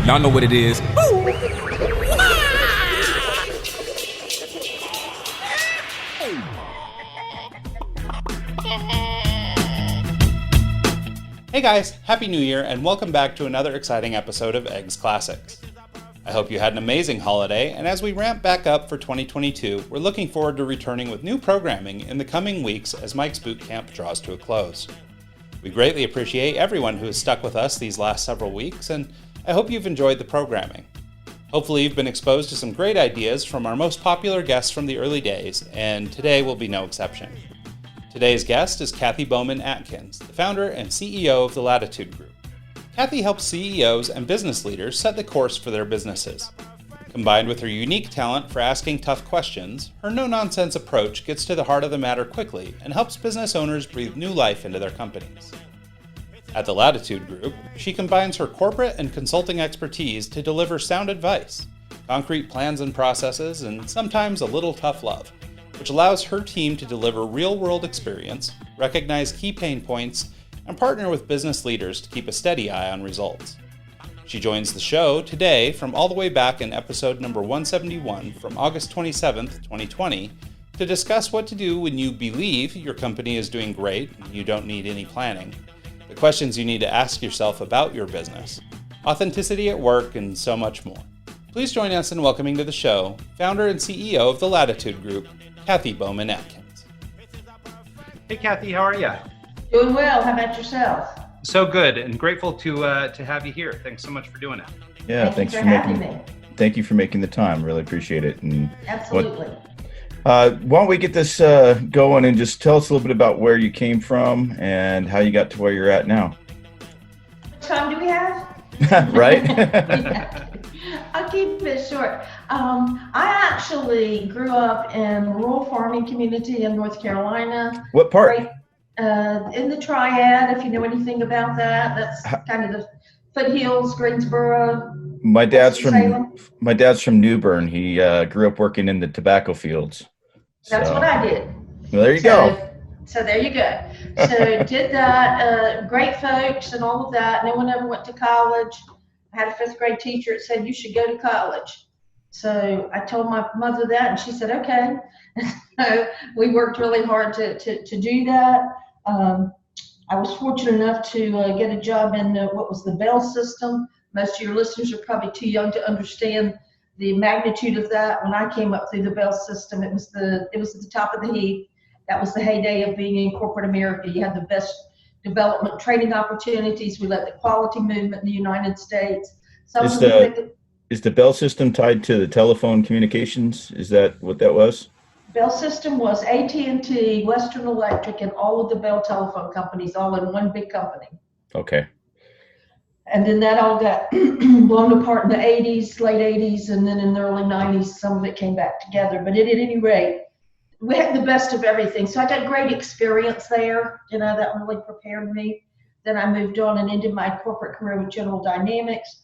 Y'all know what it is. Hey guys, Happy New Year and welcome back to another exciting episode of Eggs Classics. I hope you had an amazing holiday, and as we ramp back up for 2022, we're looking forward to returning with new programming in the coming weeks as Mike's Boot Camp draws to a close. We greatly appreciate everyone who has stuck with us these last several weeks, and I hope you've enjoyed the programming. Hopefully you've been exposed to some great ideas from our most popular guests from the early days, and today will be no exception. Today's guest is Kathy Bowman Atkins, the founder and CEO of the Lattitude Group. Kathy helps CEOs and business leaders set the course for their businesses. Combined with her unique talent for asking tough questions, her no-nonsense approach gets to the heart of the matter quickly and helps business owners breathe new life into their companies. At the Lattitude Group, she combines her corporate and consulting expertise to deliver sound advice, concrete plans and processes, and sometimes a little tough love, which allows her team to deliver real-world experience, recognize key pain points, and partner with business leaders to keep a steady eye on results. She joins the show today from all the way back in episode number 171 from August 27th, 2020, to discuss what to do when you believe your company is doing great and you don't need any planning, the questions you need to ask yourself about your business, authenticity at work, and so much more. Please join us in welcoming to the show founder and CEO of the Lattitude Group, Kathy Bowman Atkins. Hey Kathy, how are you? Doing well. How about yourself? So good, and grateful to have you here. Thanks so much for doing it. Yeah, Thank you for having me. Thank you for making the time. Really appreciate it. And Absolutely. why don't we get this going and just tell us a little bit about where you came from and how you got to where you're at now. What time do we have? Right? I'll keep it short. I actually grew up in a rural farming community in North Carolina. What part? Right, in the Triad, if you know anything about that. That's kind of the foothills, Greensboro. My dad's from Salem. New Bern. He grew up working in the tobacco fields. That's what I did. Well, there you go. So there you go. So did that. Great folks and all of that. No one ever went to college. I had a fifth grade teacher that said you should go to college. So I told my mother that, and she said okay. So we worked really hard to do that. I was fortunate enough to get a job in what was the Bell system. Most of your listeners are probably too young to understand the magnitude of that. When I came up through the Bell system, it was at the top of the heap. That was the heyday of being in corporate America. You had the best development training opportunities. We led the quality movement in the United States. Is the Bell system tied to the telephone communications? Is that what that was? Bell system was AT&T, Western Electric, and all of the Bell telephone companies all in one big company. Okay. And then that all got blown apart in the 80s, late 80s, and then in the early 90s, some of it came back together. But at any rate, we had the best of everything. So I got great experience there. That really prepared me. Then I moved on and ended my corporate career with General Dynamics.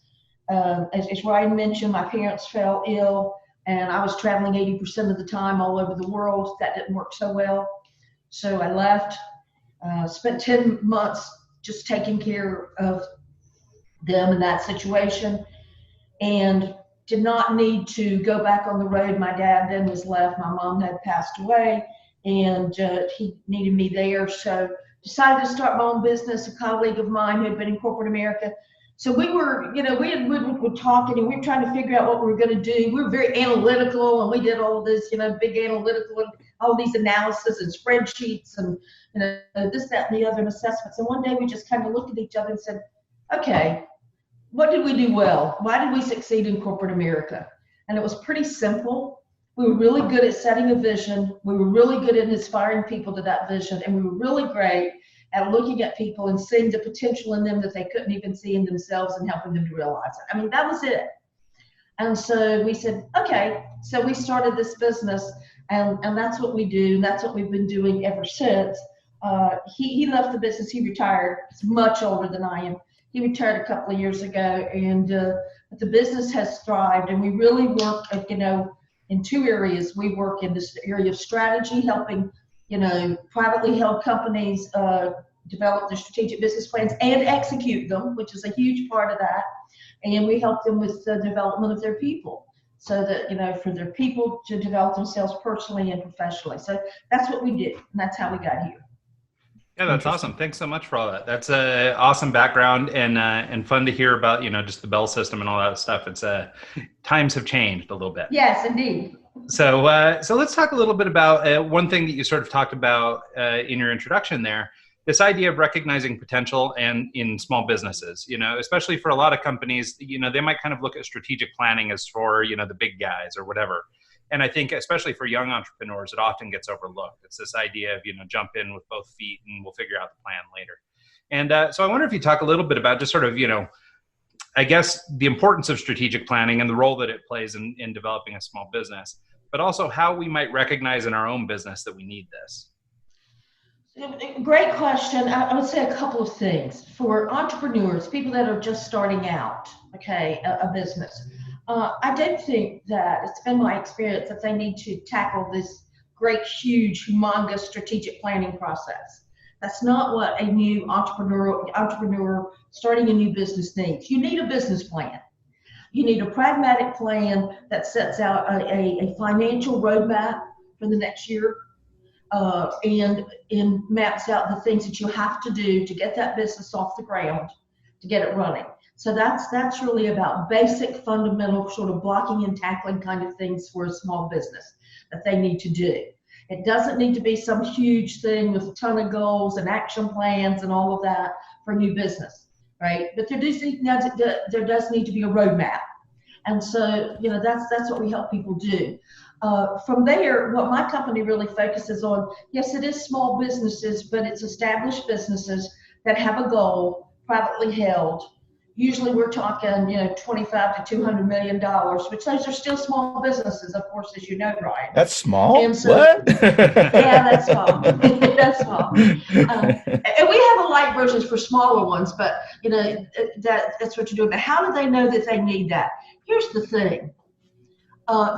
As Ryan mentioned, my parents fell ill, and I was traveling 80% of the time all over the world. That didn't work so well. So I left, spent 10 months just taking care of them in that situation, and did not need to go back on the road. My dad then was left. My mom had passed away, and he needed me there. So decided to start my own business. A colleague of mine who had been in corporate America. So we were, we were talking, and we were trying to figure out what we were going to do. We were very analytical, and we did all of this, big analytical, and all these analysis and spreadsheets and, this, that, and the other, and assessments. And one day we just kind of looked at each other and said, okay, what did we do well? Why did we succeed in corporate America? And it was pretty simple. We were really good at setting a vision. We were really good at inspiring people to that vision. And we were really great at looking at people and seeing the potential in them that they couldn't even see in themselves and helping them to realize it. I mean, that was it. And so we said, okay, so we started this business, and that's what we do. And that's what we've been doing ever since. He left the business. He retired. He's much older than I am. He retired a couple of years ago, and the business has thrived. And we really work, in two areas. We work in this area of strategy, helping, privately held companies develop their strategic business plans and execute them, which is a huge part of that. And we help them with the development of their people, so that, for their people to develop themselves personally and professionally. So that's what we did, and that's how we got here. Yeah, that's awesome. Thanks so much for all that. That's a awesome background and fun to hear about, just the bell system and all that stuff. It's times have changed a little bit. Yes, indeed. So let's talk a little bit about one thing that you sort of talked about in your introduction there, this idea of recognizing potential and in small businesses, especially for a lot of companies, they might kind of look at strategic planning as for, the big guys or whatever. And I think especially for young entrepreneurs, it often gets overlooked. It's this idea of, jump in with both feet and we'll figure out the plan later. And so I wonder if you talk a little bit about just sort of, I guess the importance of strategic planning and the role that it plays in developing a small business, but also how we might recognize in our own business that we need this. Great question. I would say a couple of things. For entrepreneurs, people that are just starting out, a business, I don't think that, it's been my experience, that they need to tackle this great, huge, humongous strategic planning process. That's not what a new entrepreneur starting a new business needs. You need a business plan. You need a pragmatic plan that sets out a financial roadmap for the next year, and maps out the things that you have to do to get that business off the ground, to get it running. So that's really about basic, fundamental, sort of blocking and tackling kind of things for a small business that they need to do. It doesn't need to be some huge thing with a ton of goals and action plans and all of that for new business, right? But there does need to be a roadmap. And so, that's what we help people do. From there, what my company really focuses on, yes, it is small businesses, but it's established businesses that have a goal, privately held. Usually we're talking, $25 to $200 million, which those are still small businesses, of course, as you know, Brian. That's small? And so, what? Yeah, that's small. That's small. And we have a light versions for smaller ones, but, that's what you're doing. But how do they know that they need that? Here's the thing.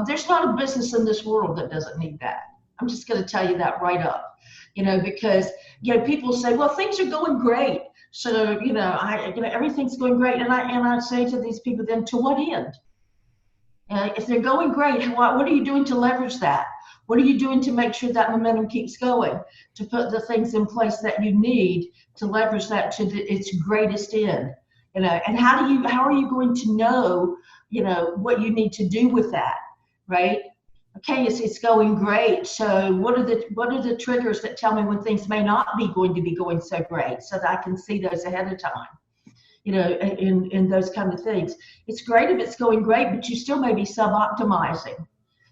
There's not a business in this world that doesn't need that. I'm just going to tell you that right up, because, people say, well, things are going great. So, everything's going great. And I say to these people, then to what end? If they're going great, what are you doing to leverage that? What are you doing to make sure that momentum keeps going, to put the things in place that you need to leverage that to its greatest end? And how are you going to know, what you need to do with that, right? Okay, it's going great. So what are the triggers that tell me when things may not be going to be going so great, so that I can see those ahead of time, in those kind of things. It's great if it's going great, but you still may be sub-optimizing.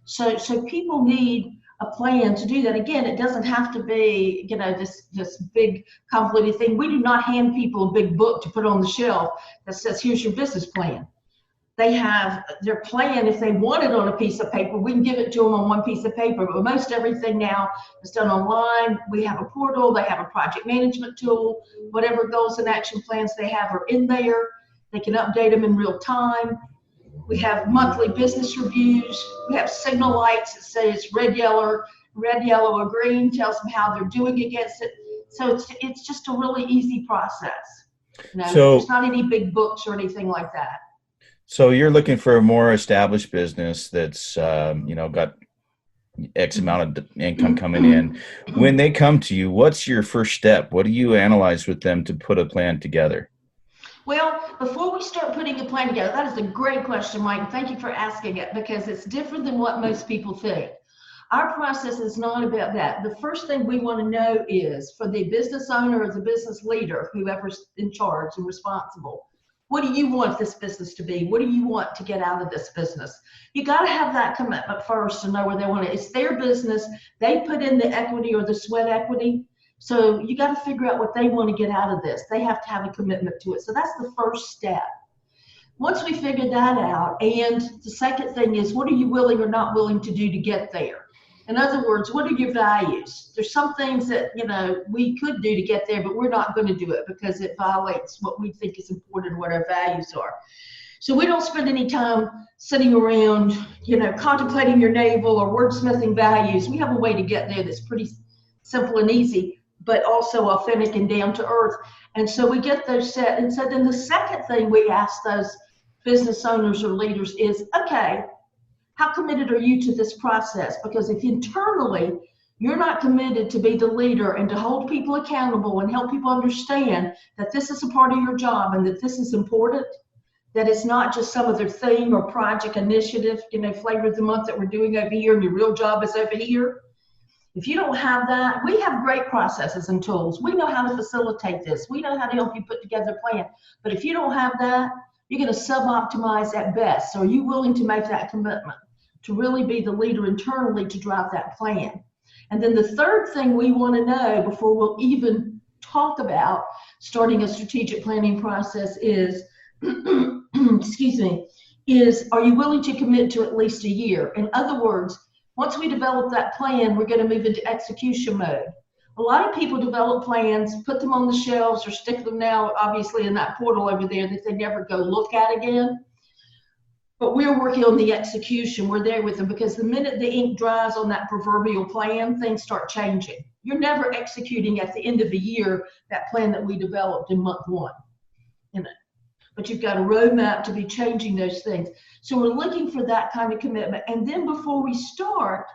So people need a plan to do that. Again, it doesn't have to be, this big convoluted thing. We do not hand people a big book to put on the shelf that says, here's your business plan. They have their plan. If they want it on a piece of paper, we can give it to them on one piece of paper. But most everything now is done online. We have a portal. They have a project management tool. Whatever goals and action plans they have are in there. They can update them in real time. We have monthly business reviews. We have signal lights that say it's red, yellow, or green, tells them how they're doing against it. So it's just a really easy process. There's not any big books or anything like that. So you're looking for a more established business that's, got X amount of income coming in. When they come to you, what's your first step? What do you analyze with them to put a plan together? Well, before we start putting a plan together, that is a great question, Mike. Thank you for asking it, because it's different than what most people think. Our process is not about that. The first thing we want to know is, for the business owner or the business leader, whoever's in charge and responsible, what do you want this business to be? What do you want to get out of this business? You got to have that commitment first to know where they want it. It's their business. They put in the equity or the sweat equity. So you got to figure out what they want to get out of this. They have to have a commitment to it. So that's the first step. Once we figure that out, and the second thing is, what are you willing or not willing to do to get there? In other words, what are your values? There's some things that, we could do to get there, but we're not going to do it because it violates what we think is important, what our values are. So we don't spend any time sitting around, contemplating your navel or wordsmithing values. We have a way to get there that's pretty simple and easy. but also authentic and down to earth. And so we get those set. And so then the second thing we ask those business owners or leaders is, okay, how committed are you to this process? Because if internally you're not committed to be the leader and to hold people accountable and help people understand that this is a part of your job and that this is important, that it's not just some other theme or project initiative, flavor of the month that we're doing over here and your real job is over here. If you don't have that, we have great processes and tools. We know how to facilitate this. We know how to help you put together a plan. But if you don't have that, you're going to sub-optimize at best. So are you willing to make that commitment to really be the leader internally to drive that plan? And then the third thing we want to know before we'll even talk about starting a strategic planning process is, excuse me, is are you willing to commit to at least a year? In other words, once we develop that plan, we're going to move into execution mode. A lot of people develop plans, put them on the shelves or stick them now, obviously, in that portal over there that they never go look at again. But we're working on the execution. We're there with them because the minute the ink dries on that proverbial plan, things start changing. You're never executing at the end of the year that plan that we developed in month one. But you've got a roadmap to be changing those things. So we're looking for that kind of commitment. And then before we start,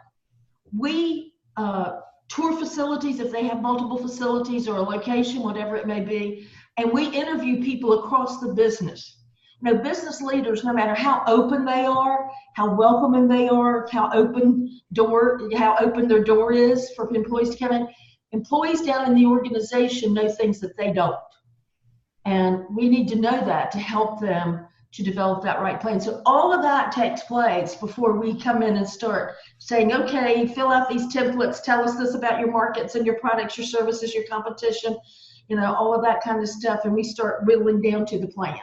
we tour facilities if they have multiple facilities or a location, whatever it may be, and we interview people across the business. Business leaders, no matter how open they are, how welcoming they are, how open their door is for employees to come in, employees down in the organization know things that they don't. And we need to know that to help them to develop that right plan. So all of that takes place before we come in and start saying, okay, fill out these templates, tell us this about your markets and your products, your services, your competition, all of that kind of stuff. And we start whittling down to the plan.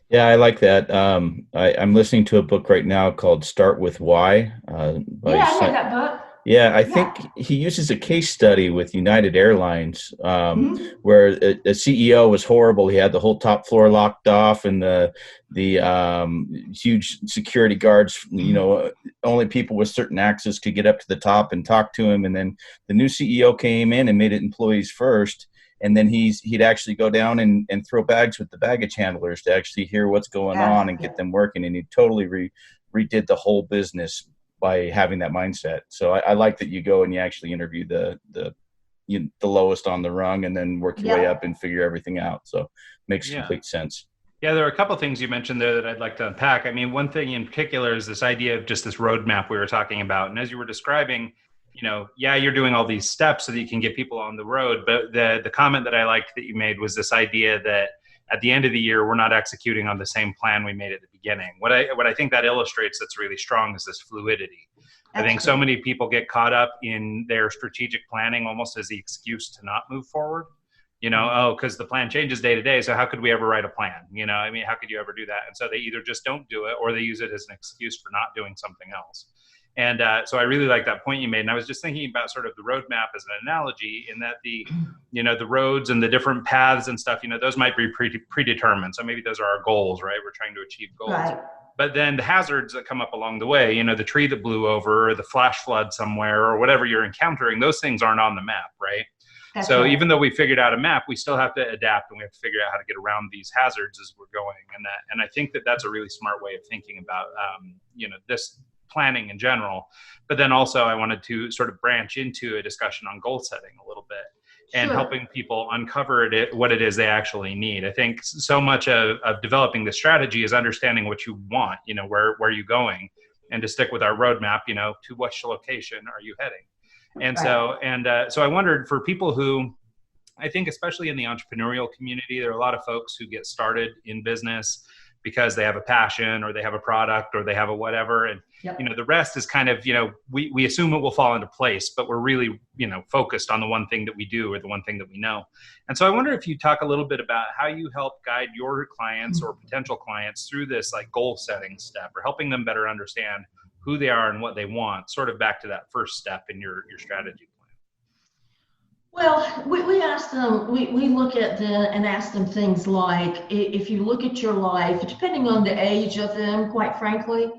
Yeah, I like that. I'm listening to a book right now called Start With Why. I know that book. Yeah, I think he uses a case study with United Airlines where a CEO was horrible. He had the whole top floor locked off and the huge security guards, only people with certain access could get up to the top and talk to him. And then the new CEO came in and made it employees first. And then he'd actually go down and throw bags with the baggage handlers to actually hear what's going on and get them working. And he totally redid the whole business by having that mindset. So I like that you go and you actually interview the lowest on the rung and then work your way up and figure everything out. So it makes complete sense. Yeah, there are a couple of things you mentioned there that I'd like to unpack. I mean, one thing in particular is this idea of just this roadmap we were talking about. And as you were describing, you're doing all these steps so that you can get people on the road. But the comment that I liked that you made was this idea that at the end of the year, we're not executing on the same plan we made at the beginning. What I think that illustrates that's really strong is this fluidity. Absolutely. I think so many people get caught up in their strategic planning almost as the excuse to not move forward. Because the plan changes day to day. So how could we ever write a plan? How could you ever do that? And so they either just don't do it or they use it as an excuse for not doing something else. And so I really like that point you made. And I was just thinking about sort of the roadmap as an analogy in that the roads and the different paths and stuff, those might be predetermined. So maybe those are our goals, right? We're trying to achieve goals. Right. But then the hazards that come up along the way, the tree that blew over or the flash flood somewhere or whatever you're encountering, those things aren't on the map, right? That's so right. Even though we figured out a map, we still have to adapt and we have to figure out how to get around these hazards as we're going. And I think that that's a really smart way of thinking about, this planning in general. But then also I wanted to sort of branch into a discussion on goal setting a little bit and helping people uncover what it is they actually need. I think so much of developing the strategy is understanding what you want, where are you going? And to stick with our roadmap, to which location are you heading? And so I wondered for people who, I think especially in the entrepreneurial community, there are a lot of folks who get started in business because they have a passion or they have a product or they have a whatever. And, the rest is kind of, we assume it will fall into place, but we're really, focused on the one thing that we do or the one thing that we know. And so I wonder if you talk a little bit about how you help guide your clients or potential clients through this like goal setting step or helping them better understand who they are and what they want, sort of back to that first step in your strategy plan. Well, we ask them, we look at them and ask them things like, if you look at your life, depending on the age of them, quite frankly,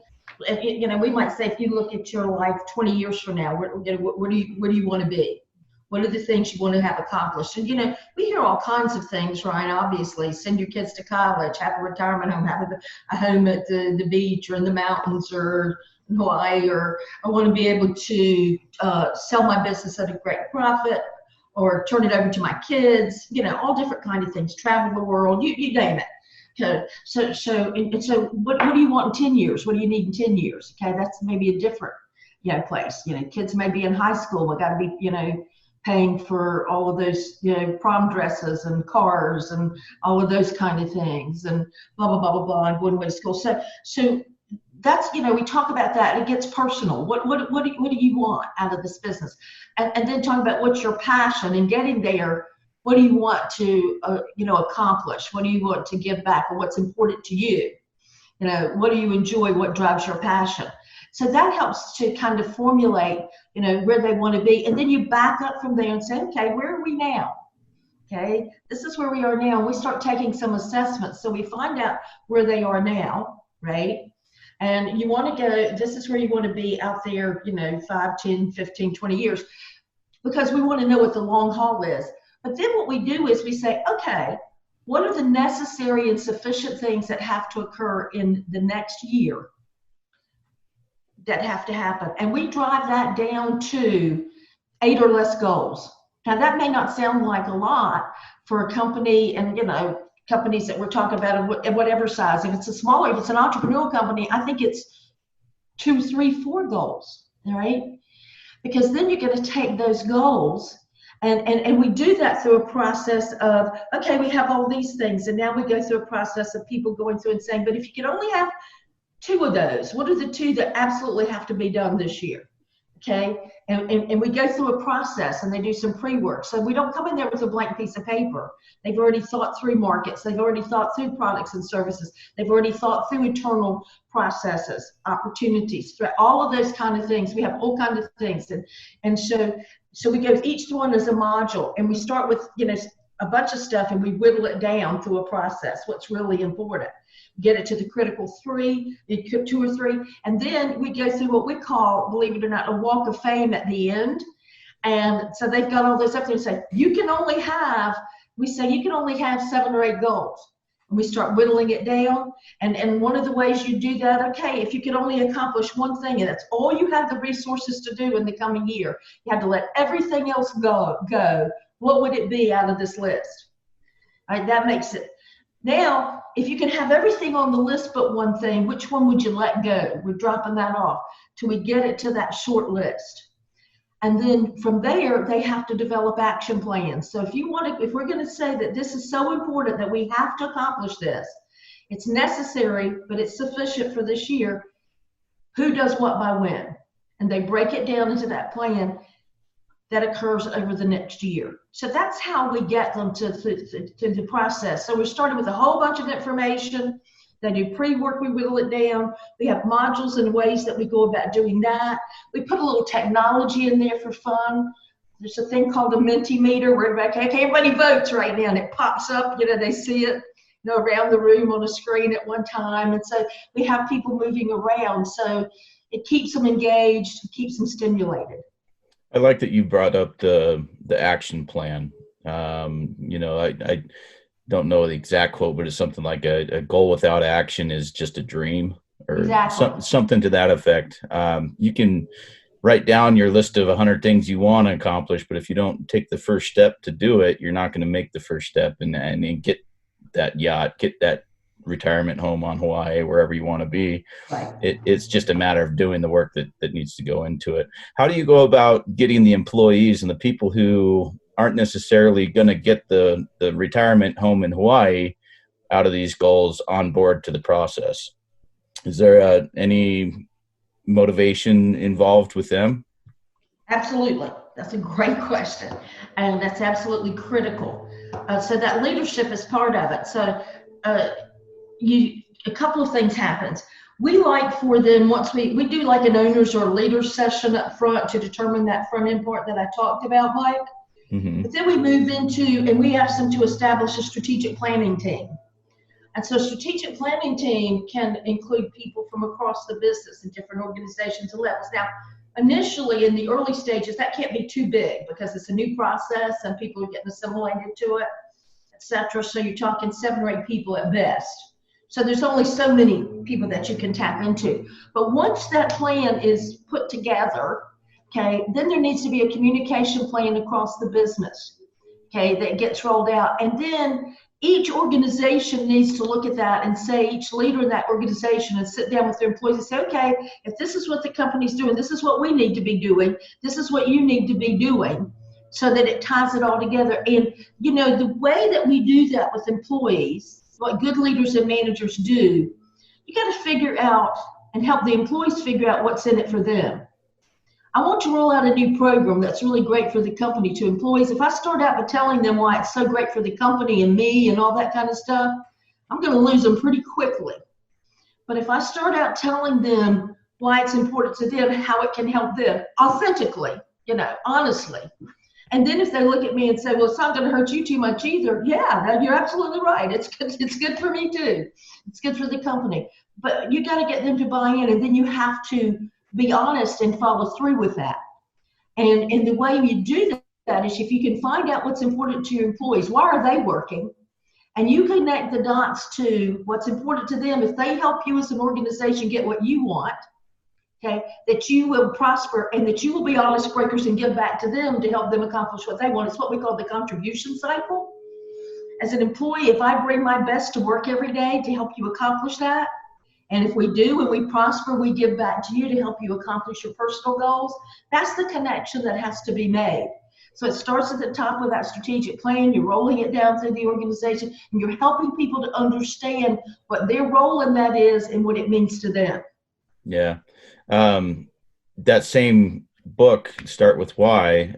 we might say, if you look at your life 20 years from now, where do you want to be? What are the things you want to have accomplished? And, we hear all kinds of things, right? Obviously, send your kids to college, have a retirement home, have a home at the beach or in the mountains or in Hawaii, or I want to be able to sell my business at a great profit or turn it over to my kids, all different kind of things, travel the world, you name it. Okay. So what do you want in 10 years? What do you need in 10 years? Okay, that's maybe a different, place. Kids may be in high school. We got to be, paying for all of those, prom dresses and cars and all of those kind of things and blah, blah, blah, blah, blah, and going away to school. So that's, we talk about that. It gets personal. What do you want out of this business? And then talk about what's your passion and getting there. What do you want to, accomplish? What do you want to give back, or what's important to you? What do you enjoy? What drives your passion? So that helps to kind of formulate, where they want to be. And then you back up from there and say, okay, where are we now? Okay, this is where we are now. And we start taking some assessments. So we find out where they are now, right? And you want to go, this is where you want to be out there, 5, 10, 15, 20 years, because we want to know what the long haul is. But then what we do is we say, okay, what are the necessary and sufficient things that have to occur in the next year that have to happen? And we drive that down to 8 or less goals. Now, that may not sound like a lot for a company, and, companies that we're talking about at whatever size. If it's an entrepreneurial company, I think it's 2, 3, 4 goals, all right? Because then you're going to take those goals, and we do that through a process of, okay, we have all these things, and now we go through a process of people going through and saying, but if you could only have 2 of those, what are the 2 that absolutely have to be done this year? Okay, and we go through a process, and they do some pre-work. So we don't come in there with a blank piece of paper. They've already thought through markets. They've already thought through products and services. They've already thought through internal processes, opportunities, all of those kind of things. We have all kinds of things. And so we go with each one as a module, and we start with, a bunch of stuff, and we whittle it down through a process, what's really important. Get it to the critical 3, 2 or 3, and then we go through what we call, believe it or not, a walk of fame at the end. And so they've got all this up there and say, you can only have 7 or 8 goals. And we start whittling it down. And one of the ways you do that, okay, if you can only accomplish one thing, and that's all you have the resources to do in the coming year, you have to let everything else go. What would it be out of this list? All right, that makes it. Now, if you can have everything on the list but one thing, which one would you let go? We're dropping that off till we get it to that short list. And then from there, they have to develop action plans. So if we're going to say that this is so important that we have to accomplish this, it's necessary, but it's sufficient for this year, who does what by when? And they break it down into that plan that occurs over the next year. So that's how we get them to the process. So we're starting with a whole bunch of information. They do pre-work, we whittle it down. We have modules and ways that we go about doing that. We put a little technology in there for fun. There's a thing called a Mentimeter where everybody votes right now, and it pops up, they see it, around the room on a screen at one time. And so we have people moving around. So it keeps them engaged, keeps them stimulated. I like that you brought up the action plan. I don't know the exact quote, but it's something like a goal without action is just a dream, or exactly. Something to that effect. You can write down your list of 100 things you want to accomplish, but if you don't take the first step to do it, you're not going to make the first step and get that yacht, get that retirement home on Hawaii, wherever you want to be. Right. It's just a matter of doing the work that needs to go into it. How do you go about getting the employees and the people who aren't necessarily going to get the retirement home in Hawaii out of these goals on board to the process? Is there any motivation involved with them? Absolutely. That's a great question. And that's absolutely critical. So that leadership is part of it. So a couple of things happens. We like for them, once we do like an owners or leaders session up front to determine that front end part that I talked about, Mike. Mm-hmm. But then we move into, and we ask them to establish a strategic planning team. And so a strategic planning team can include people from across the business and different organizations and levels. Now, initially in the early stages, that can't be too big because it's a new process and people are getting assimilated to it, etc. So you're talking 7 or 8 people at best. So there's only so many people that you can tap into. But once that plan is put together, okay, then there needs to be a communication plan across the business, okay, that gets rolled out. And then each organization needs to look at that and say, each leader in that organization, and sit down with their employees and say, okay, if this is what the company's doing, this is what we need to be doing, this is what you need to be doing, so that it ties it all together. And, you know, the way that we do that with employees, what good leaders and managers do, you got to figure out and help the employees figure out what's in it for them. I want to roll out a new program that's really great for the company to employees. If I start out by telling them why it's so great for the company and me and all that kind of stuff, I'm going to lose them pretty quickly. But if I start out telling them why it's important to them, how it can help them authentically, you know, honestly. And then if they look at me and say, well, it's not going to hurt you too much either. Yeah, you're absolutely right. It's good for me too. It's good for the company. But you got to get them to buy in, and then you have to be honest and follow through with that. And the way you do that is if you can find out what's important to your employees, why are they working? And you connect the dots to what's important to them. If they help you as an organization get what you want, okay, that you will prosper and that you will be honest breakers and give back to them to help them accomplish what they want. It's what we call the contribution cycle. As an employee, if I bring my best to work every day to help you accomplish that, and if we do and we prosper, we give back to you to help you accomplish your personal goals. That's the connection that has to be made. So it starts at the top of that strategic plan. You're rolling it down through the organization, and you're helping people to understand what their role in that is and what it means to them. Yeah. That same book, Start With Why,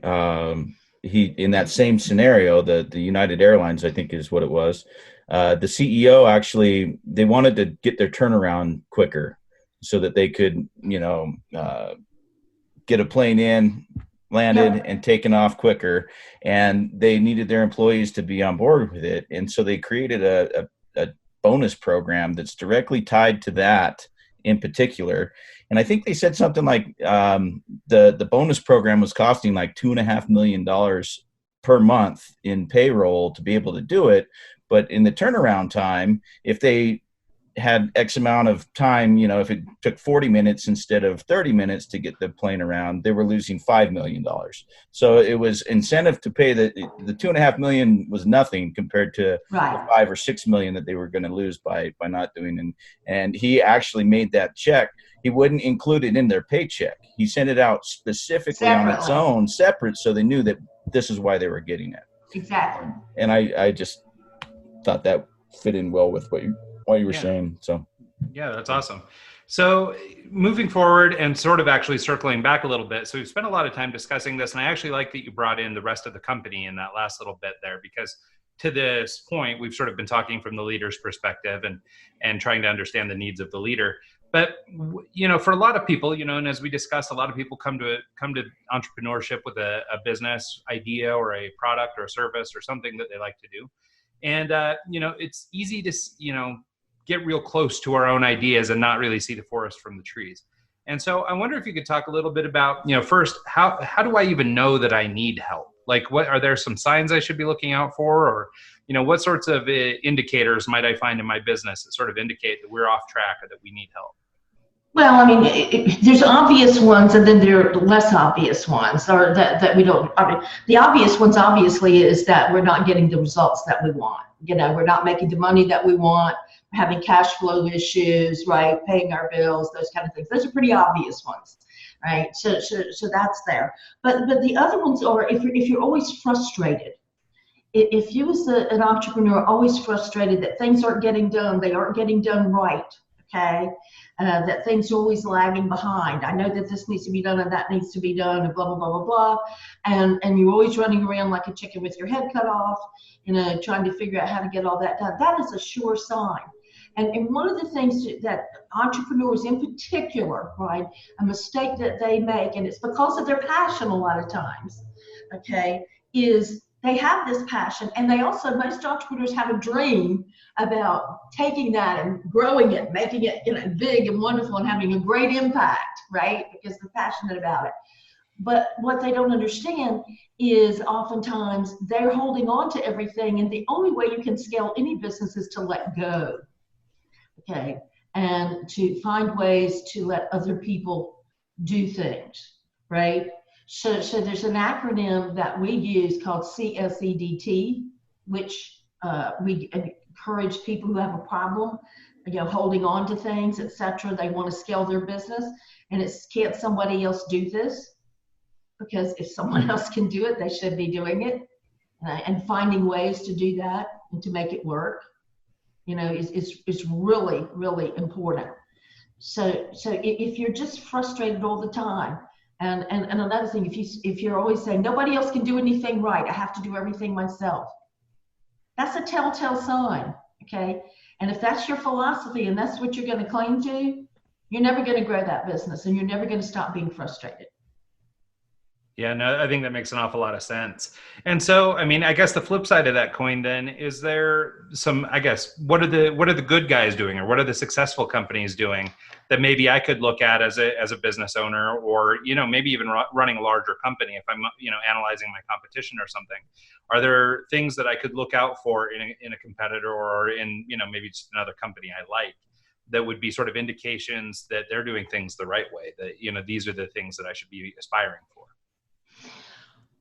he, in that same scenario, the United Airlines, I think is what it was. The CEO actually, they wanted to get their turnaround quicker so that they could, you know, get a plane in, landed, and taken off quicker. And they needed their employees to be on board with it. And so they created a bonus program that's directly tied to that in particular. And I think they said something like the bonus program was costing like $2.5 million per month in payroll to be able to do it. But in the turnaround time, if they had X amount of time, you know, if it took 40 minutes instead of 30 minutes to get the plane around, they were losing $5 million. So it was incentive to pay the $2.5 million was nothing compared to the $5 or $6 million that they were going to lose by not doing. And he actually made that check. He wouldn't include it in their paycheck. He sent it out specifically on its own, separate, so they knew that this is why they were getting it. Exactly. And I just thought that fit in well with what you were saying. So yeah, that's awesome. So moving forward and sort of actually circling back a little bit. So we've spent a lot of time discussing this, and I actually like that you brought in the rest of the company in that last little bit there, because to this point, we've sort of been talking from the leader's perspective and trying to understand the needs of the leader. But, you know, for a lot of people, you know, and as we discussed, a lot of people come to entrepreneurship with a business idea or a product or a service or something that they like to do. And, you know, it's easy to, you know, get real close to our own ideas and not really see the forest from the trees. And so I wonder if you could talk a little bit about, you know, first, how do I even know that I need help? Like, what are there some signs I should be looking out for? Or, you know, what sorts of indicators might I find in my business that sort of indicate that we're off track or that we need help? Well, I mean, there's obvious ones, and then there are less obvious ones, or that we don't. I mean, the obvious ones, obviously, is that we're not getting the results that we want. You know, we're not making the money that we want, having cash flow issues, right? Paying our bills, those kind of things. Those are pretty obvious ones, right? So that's there. But the other ones are if you're always frustrated. If you as an entrepreneur are always frustrated that things aren't getting done, they aren't getting done right, okay? That things are always lagging behind. I know that this needs to be done and that needs to be done and blah, blah, blah, blah, blah. And you're always running around like a chicken with your head cut off, you know, trying to figure out how to get all that done. That is a sure sign. And one of the things that entrepreneurs in particular, right, a mistake that they make, and it's because of their passion a lot of times, okay, is they have this passion, and they also, most entrepreneurs have a dream about taking that and growing it, making it, big and wonderful and having a great impact, right? Because they're passionate about it. But what they don't understand is oftentimes they're holding on to everything, and the only way you can scale any business is to let go, okay? And to find ways to let other people do things, right? So there's an acronym that we use called CSEDT, which we encourage people who have a problem, holding on to things, etc. They want to scale their business, and it's, can't somebody else do this? Because if someone else can do it, they should be doing it, and finding ways to do that and to make it work, is really, really important. So if you're just frustrated all the time, and another thing, if you're always saying nobody else can do anything right, I have to do everything myself, that's a telltale sign, okay? And if that's your philosophy and that's what you're going to cling to, you're never going to grow that business, and you're never going to stop being frustrated. Yeah, no, I think that makes an awful lot of sense. And so, I mean, I guess the flip side of that coin then, is there some, I guess, what are the good guys doing, or what are the successful companies doing that maybe I could look at as a business owner, or, maybe even running a larger company if I'm, analyzing my competition or something? Are there things that I could look out for in a competitor, or in, maybe just another company I like, that would be sort of indications that they're doing things the right way, that, these are the things that I should be aspiring for?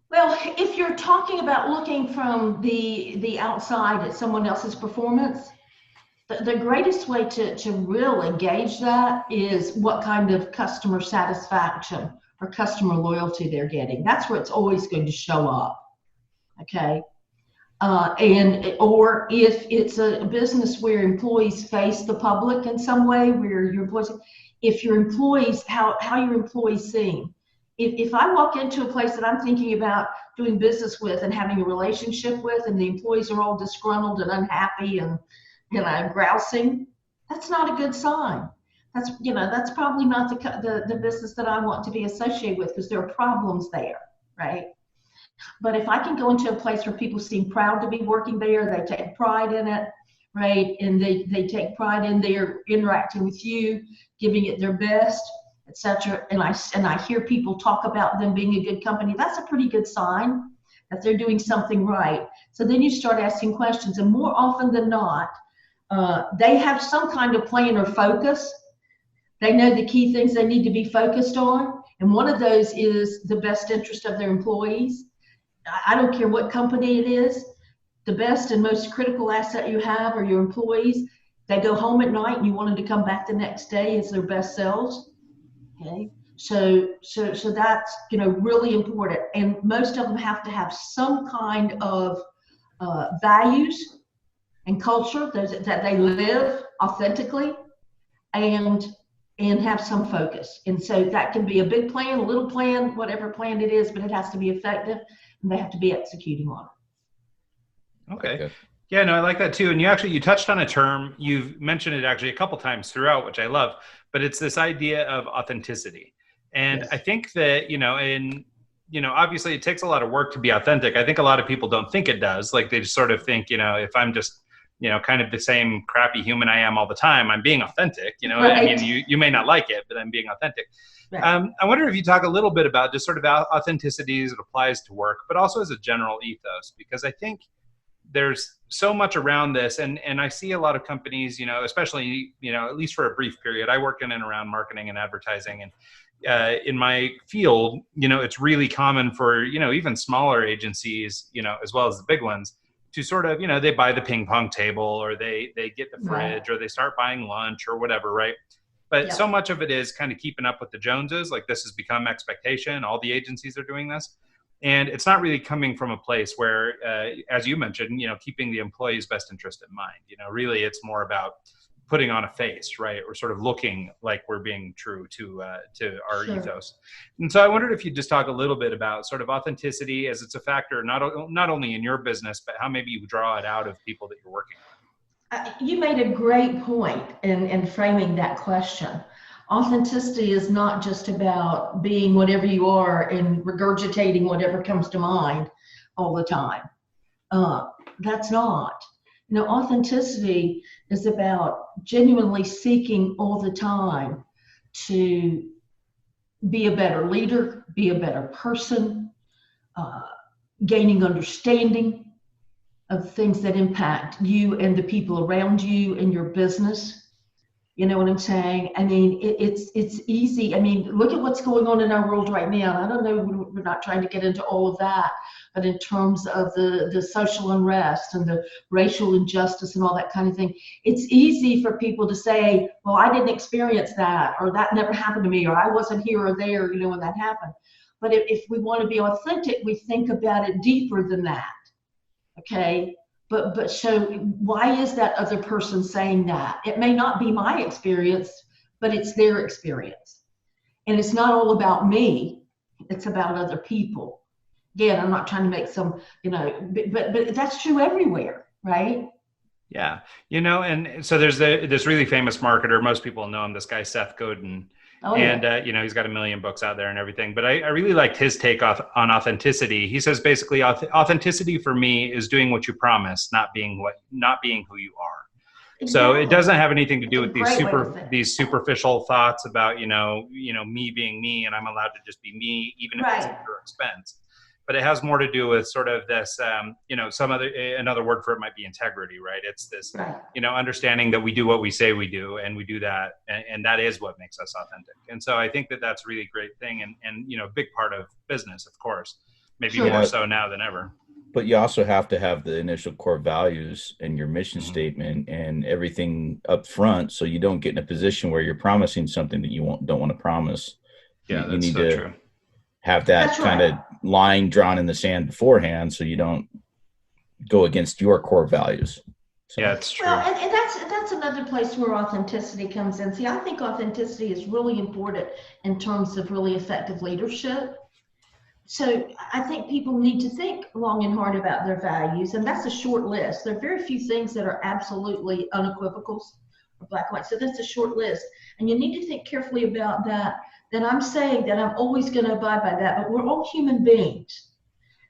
Well, if you're talking about looking from the outside at someone else's performance, the greatest way to really gauge that is what kind of customer satisfaction or customer loyalty they're getting. That's where it's always going to show up, okay? Or if it's a business where employees face the public in some way, where your employees, if your employees, how your employees seem. If I walk into a place that I'm thinking about doing business with and having a relationship with, and the employees are all disgruntled and unhappy and grousing, that's not a good sign. That's probably not the business that I want to be associated with, because there are problems there, right? But if I can go into a place where people seem proud to be working there, they take pride in it, right? And they take pride in their interacting with you, giving it their best, etc. And I hear people talk about them being a good company, that's a pretty good sign that they're doing something right. So then you start asking questions, and more often than not, they have some kind of plan or focus. They know the key things they need to be focused on, and one of those is the best interest of their employees. I don't care what company it is, the best and most critical asset you have are your employees. They go home at night and you want them to come back the next day as their best selves. Okay, so that's really important, and most of them have to have some kind of values and culture that they live authentically, and have some focus. And so that can be a big plan, a little plan, whatever plan it is, but it has to be effective, and they have to be executing on it. Okay. Good. Yeah, no, I like that too. And you touched on a term, you've mentioned it actually a couple times throughout, which I love, but it's this idea of authenticity. And yes. I think that, obviously it takes a lot of work to be authentic. I think a lot of people don't think it does. Like they just sort of think, if I'm just, kind of the same crappy human I am all the time, I'm being authentic, right. I mean, you may not like it, but I'm being authentic. Right. I wonder if you talk a little bit about just sort of authenticity as it applies to work, but also as a general ethos, because I think there's so much around this, and I see a lot of companies, especially, at least for a brief period, I work in and around marketing and advertising, and in my field, it's really common for, even smaller agencies, as well as the big ones, to sort of, they buy the ping pong table, or they get the fridge, or they start buying lunch or whatever, right? But so much of it is kind of keeping up with the Joneses. Like this has become expectation. All the agencies are doing this. And it's not really coming from a place where, as you mentioned, keeping the employee's best interest in mind. Really it's more about putting on a face, right? Or sort of looking like we're being true to our ethos. And so I wondered if you'd just talk a little bit about sort of authenticity as it's a factor, not only in your business, but how maybe you draw it out of people that you're working with. You made a great point in framing that question. Authenticity is not just about being whatever you are and regurgitating whatever comes to mind all the time. That's not. Authenticity is about genuinely seeking all the time to be a better leader, be a better person, uh, gaining understanding of things that impact you and the people around you in your business. You know what I'm saying? I mean, it's easy. I mean, look at what's going on in our world right now. I don't know, we're not trying to get into all of that, but in terms of the social unrest and the racial injustice and all that kind of thing, it's easy for people to say, well, I didn't experience that, or that never happened to me, or I wasn't here or there, when that happened. But if we want to be authentic, we think about it deeper than that. Okay. But so why is that other person saying that? It may not be my experience, but it's their experience. And it's not all about me. It's about other people. Again, I'm not trying to make some, but that's true everywhere, right? Yeah. And so there's this really famous marketer. Most people know him, this guy, Seth Godin. Oh, and, yeah. He's got a million books out there and everything. But I really liked his take on authenticity. He says basically authenticity for me is doing what you promise, not being who you are. Exactly. So it doesn't have anything to do with these superficial thoughts about, me being me and I'm allowed to just be me, even if it's at your expense. But it has more to do with sort of this, another word for it might be integrity, right? It's this, understanding that we do what we say we do, and we do that, and that is what makes us authentic. And so I think that that's a really great thing, and a big part of business, of course, maybe more so now than ever. But you also have to have the initial core values and your mission statement and everything up front, so you don't get in a position where you're promising something that you don't want to promise. Yeah, you need so to true. Have that kind of line drawn in the sand beforehand, so you don't go against your core values. So. Yeah, it's true. Well, and that's another place where authenticity comes in. See, I think authenticity is really important in terms of really effective leadership. So I think people need to think long and hard about their values, and that's a short list. There are very few things that are absolutely unequivocal or black and white. So that's a short list, and you need to think carefully about that. Then I'm saying that I'm always going to abide by that, but we're all human beings.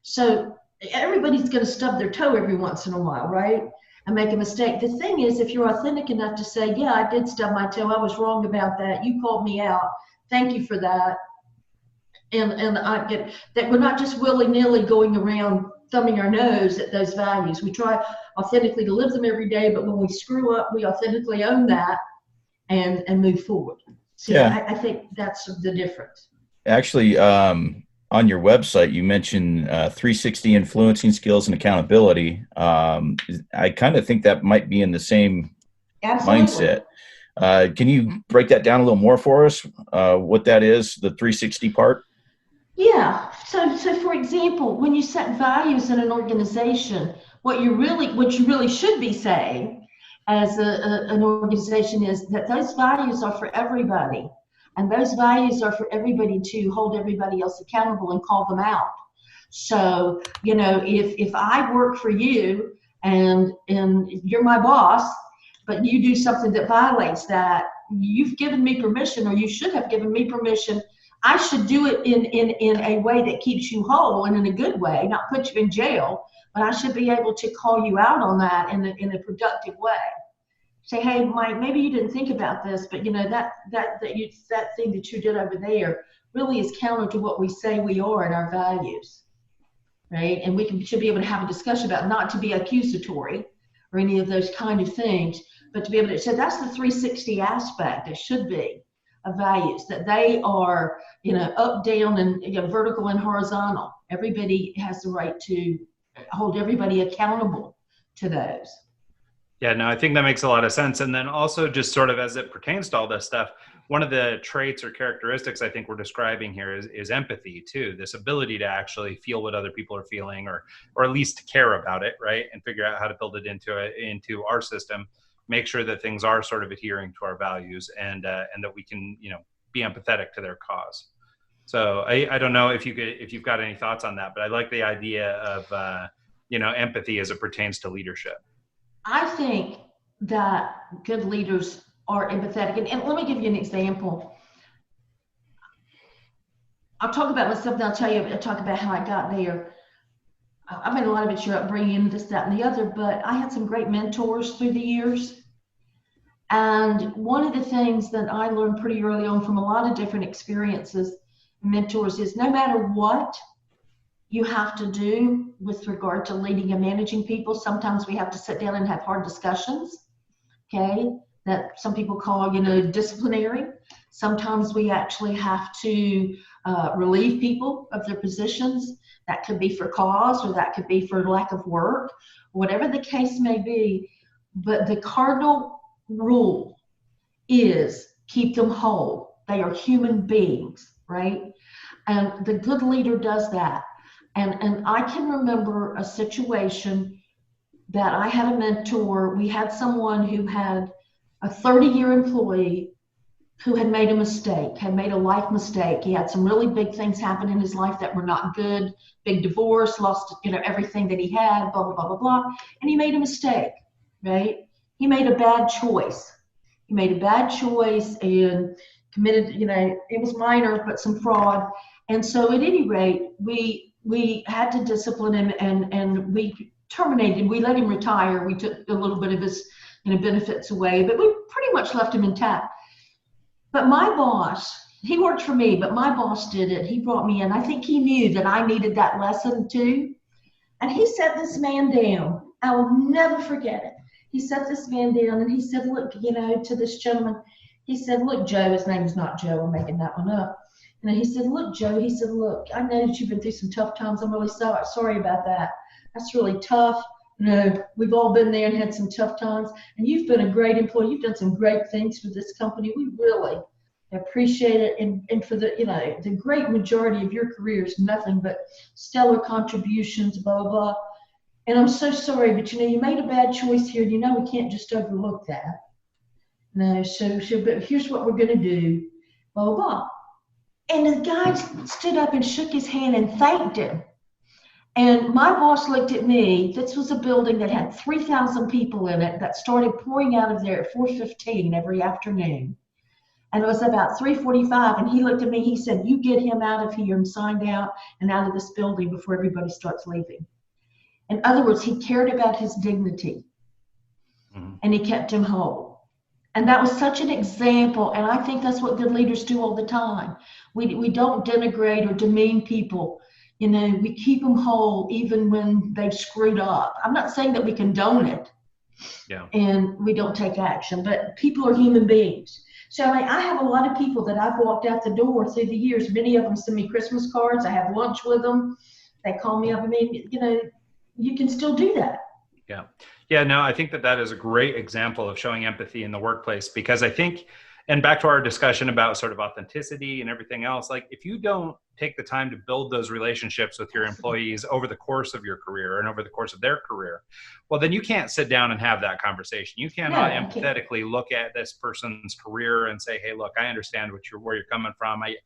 So everybody's going to stub their toe every once in a while, right? And make a mistake. The thing is, if you're authentic enough to say, yeah, I did stub my toe, I was wrong about that, you called me out, thank you for that. And I get that we're not just willy-nilly going around thumbing our nose at those values. We try authentically to live them every day, but when we screw up, we authentically own that and move forward. So yeah, I think that's the difference. Actually, on your website, you mentioned 360 influencing skills and accountability. I kind of think that might be in the same mindset. Can you break that down a little more for us? What that is, the 360 part? Yeah. So for example, when you set values in an organization, what you really should be saying as an organization is that those values are for everybody, and those values are for everybody to hold everybody else accountable and call them out. So if I work for you and you're my boss, but you do something that violates that, you've given me permission, or you should have given me permission. I should do it in a way that keeps you whole and in a good way, not put you in jail, but I should be able to call you out on that in a productive way. Say, hey, Mike, maybe you didn't think about this, but that thing that you did over there really is counter to what we say we are in our values, right? And should be able to have a discussion about, not to be accusatory or any of those kind of things, but to be able to. So that's the 360 aspect. It should be of values, that they are, up, down, and vertical and horizontal. Everybody has the right to hold everybody accountable to those. Yeah, no, I think that makes a lot of sense. And then also, just sort of as it pertains to all this stuff, one of the traits or characteristics I think we're describing here is empathy too. This ability to actually feel what other people are feeling, or at least care about it, right? And figure out how to build it into our system, make sure that things are sort of adhering to our values, and that we can, be empathetic to their cause. So I don't know if you've got any thoughts on that, but I like the idea of empathy as it pertains to leadership. I think that good leaders are empathetic. And let me give you an example. I'll talk about myself, and I'll talk about how I got there. I mean, a lot of it's your upbringing, this, that, and the other, but I had some great mentors through the years. And one of the things that I learned pretty early on from a lot of different experiences, mentors, is no matter what you have to do with regard to leading and managing people, sometimes we have to sit down and have hard discussions, okay, that some people call, disciplinary. Sometimes we actually have to relieve people of their positions. That could be for cause, or that could be for lack of work, whatever the case may be. But the cardinal rule is keep them whole. They are human beings, right? And the good leader does that. And I can remember a situation that I had a mentor. We had someone who had a 30-year employee who had made a mistake, had made a life mistake. He had some really big things happen in his life that were not good, big divorce, lost, everything that he had, blah, blah, blah, blah, blah. And he made a mistake, right? He made a bad choice. He made a bad choice and committed, it was minor, but some fraud. And so at any rate, we had to discipline him, and we terminated, we let him retire. We took a little bit of his benefits away, but we pretty much left him intact. But my boss, he worked for me, but my boss did it. He brought me in. I think he knew that I needed that lesson too. And he sat this man down. I will never forget it. He sat this man down and he said, look, to this gentleman, he said, look, Joe, his name is not Joe, I'm making that one up. And he said, look, Joe, he said, look, I know that you've been through some tough times. I'm really sorry about that. That's really tough. We've all been there and had some tough times. And you've been a great employee. You've done some great things for this company. We really appreciate it. And for the great majority of your career is nothing but stellar contributions, blah, blah, blah. And I'm so sorry, but you made a bad choice here. We can't just overlook that. No, but here's what we're going to do, blah, blah, blah. And the guy stood up and shook his hand and thanked him. And my boss looked at me. This was a building that had 3,000 people in it that started pouring out of there at 4:15 every afternoon. And it was about 3:45, and he looked at me. He said, you get him out of here and signed out and out of this building before everybody starts leaving. In other words, he cared about his dignity, and he kept him whole. And that was such an example, and I think that's what good leaders do all the time. We don't denigrate or demean people. We keep them whole even when they've screwed up. I'm not saying that we condone it, and we don't take action, but people are human beings. So I have a lot of people that I've walked out the door through the years. Many of them send me Christmas cards. I have lunch with them. They call me up. I mean, you can still do that. Yeah. Yeah, no, I think that is a great example of showing empathy in the workplace, because I think, and back to our discussion about sort of authenticity and everything else, like if you don't take the time to build those relationships with your employees over the course of your career and over the course of their career, well, then you can't sit down and have that conversation. You cannot empathetically look at this person's career and say, hey, look, I understand where you're coming from. I